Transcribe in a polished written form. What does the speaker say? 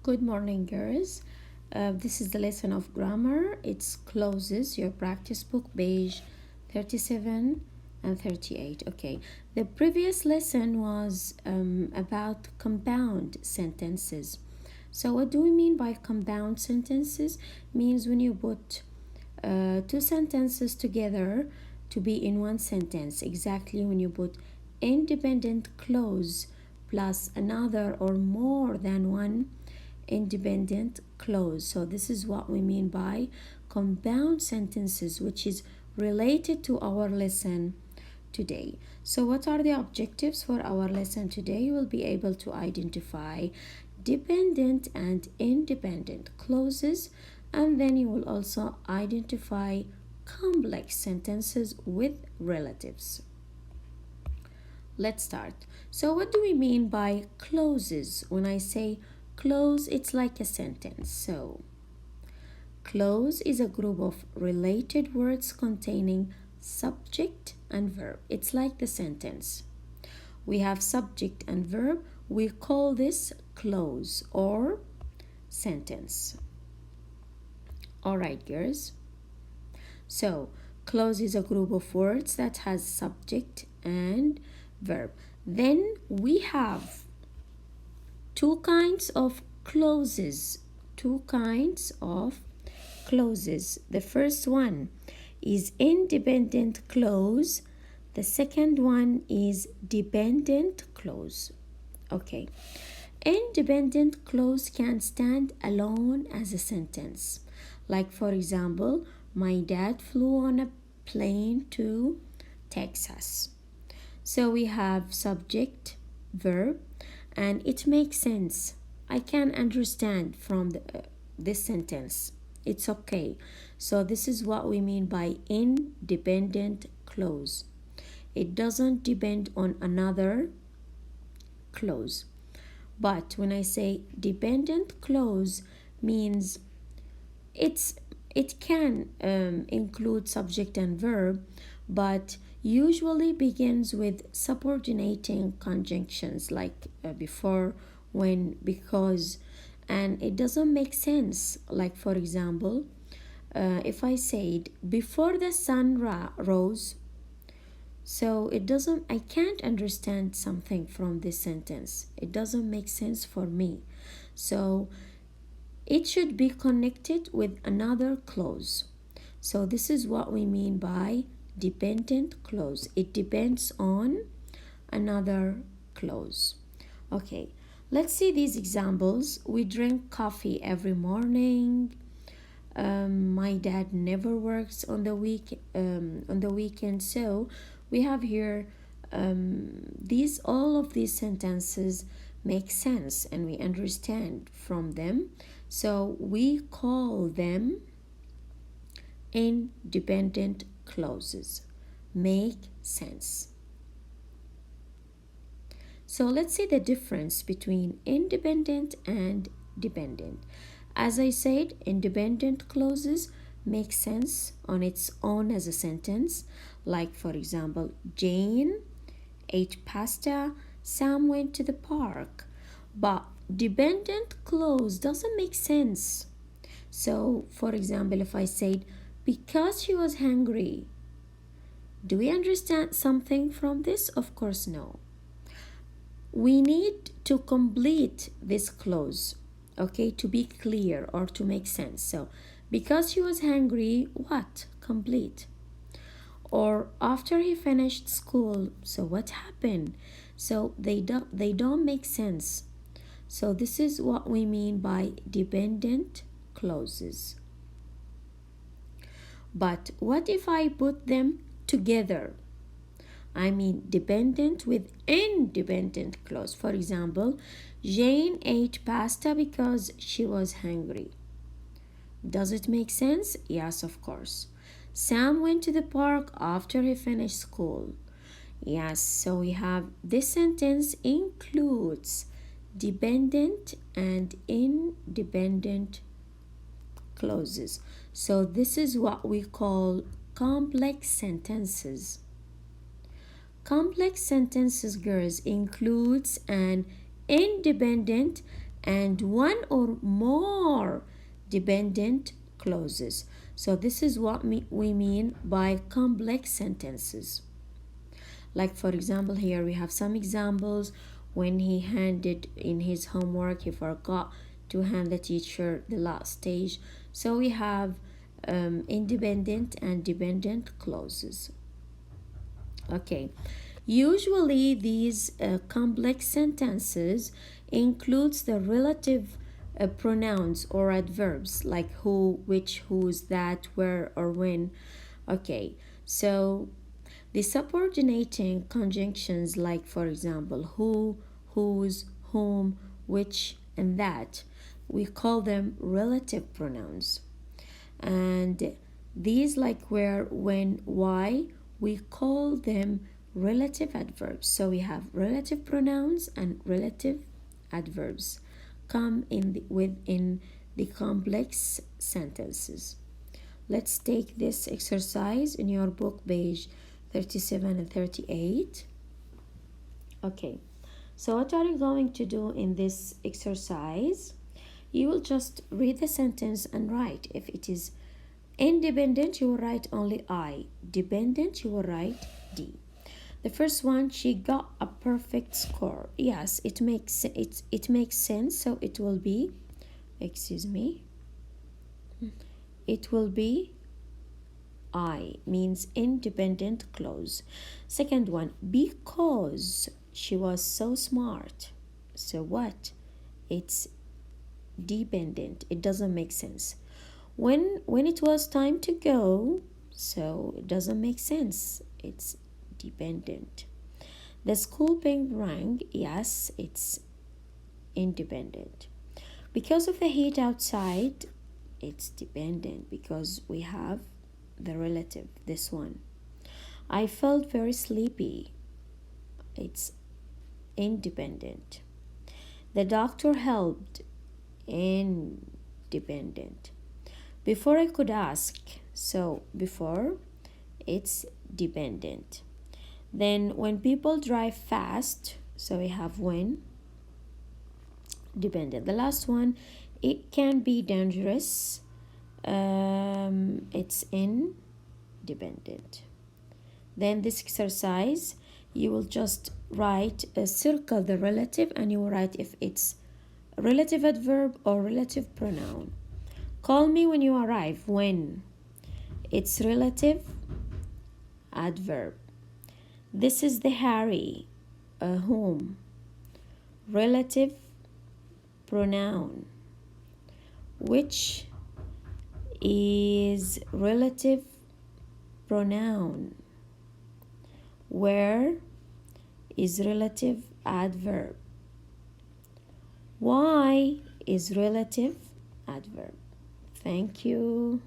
Good morning, girls. This is the lesson of grammar. It's clauses, your practice book, page 37 and 38. Okay, the previous lesson was about compound sentences. So, what do we mean by compound sentences? Means when you put two sentences together to be in one sentence. Exactly when you put independent clause plus another or more than one independent clause. So this is what we mean by compound sentences, which is related to our lesson today. So what are the objectives for our lesson today? You will be able to identify dependent and independent clauses, and then you will also identify complex sentences with relatives. Let's start. So what do we mean by clauses? When I say clause, it's like a sentence. So clause is a group of related words containing subject and verb. It's like the sentence. We have subject and verb. We call this clause or sentence. All right, girls. So clause is a group of words that has subject and verb. Then we have two kinds of clauses. Two kinds of clauses. The first one is independent clause. The second one is dependent clause. Okay. Independent clause can stand alone as a sentence. Like, for example, my dad flew on a plane to Texas. So we have subject, verb, and it makes sense. I can understand from this sentence. It's okay. So this is what we mean by independent clause. It doesn't depend on another clause. But when I say dependent clause means it can include subject and verb, but usually begins with subordinating conjunctions like before, when, because, and it doesn't make sense. Like, for example, if I said before the sun rose, so I can't understand something from this sentence. It doesn't make sense for me. So it should be connected with another clause. So this is what we mean by dependent clause. It depends on another clause. Okay, let's see these examples. We drink coffee every morning. My dad never works on the weekend. So we have here all of these sentences make sense and we understand from them. So we call them independent clauses. Make sense. So let's see the difference between independent and dependent. As I said, independent clauses make sense on its own as a sentence. Like, for example, Jane ate pasta, Sam went to the park. But dependent clause doesn't make sense. So, for example, if I said, because she was hungry, do we understand something from this? Of course, no. We need to complete this clause, okay, to be clear or to make sense. So, because she was hungry, what? Complete. Or after he finished school, so what happened? So they don't make sense. So this is what we mean by dependent clauses. But what if I put them together? I mean dependent with independent clause. For example, Jane ate pasta because she was hungry. Does it make sense? Yes, of course. Sam went to the park after he finished school. Yes, so we have this sentence includes dependent and independent clauses. So this is what we call complex sentences. Complex sentences, girls, includes an independent and one or more dependent clauses. So this is what we mean by complex sentences. Like for example, here we have some examples. When he handed in his homework, he forgot to hand the teacher the last stage. So we have independent and dependent clauses. Okay, usually these complex sentences includes the relative pronouns or adverbs like who, which, whose, that, where, or when. Okay, so the subordinating conjunctions like for example who, whose, whom, which, and that, we call them relative pronouns. And these like where, when, why, we call them relative adverbs. So we have relative pronouns and relative adverbs come within the complex sentences. Let's take this exercise in your book, page 37 and 38. Okay, so what are you going to do in this exercise? You will just read the sentence and write. If it is independent, you will write only I. Dependent, you will write D. The first one, she got a perfect score. Yes, it makes sense. So it will be, excuse me, it will be I, means independent clause. Second one, because she was so smart. So what? It's dependent. It doesn't make sense. When it was time to go, so it doesn't make sense. It's dependent. The school bell rang. Yes, it's independent. Because of the heat outside, it's dependent because we have the relative, this one. I felt very sleepy. It's independent. The doctor helped. Independent. Before I could ask. So before, it's dependent. Then when people drive fast, so we have when, dependent. The last one, it can be dangerous. It's independent. Then this exercise, you will just write, circle the relative, and you will write if it's relative adverb or relative pronoun. Call me when you arrive. When, it's relative adverb. This is the Harry, whom, relative pronoun. Which is relative pronoun. Where is relative adverb. Why is relative adverb. Thank you.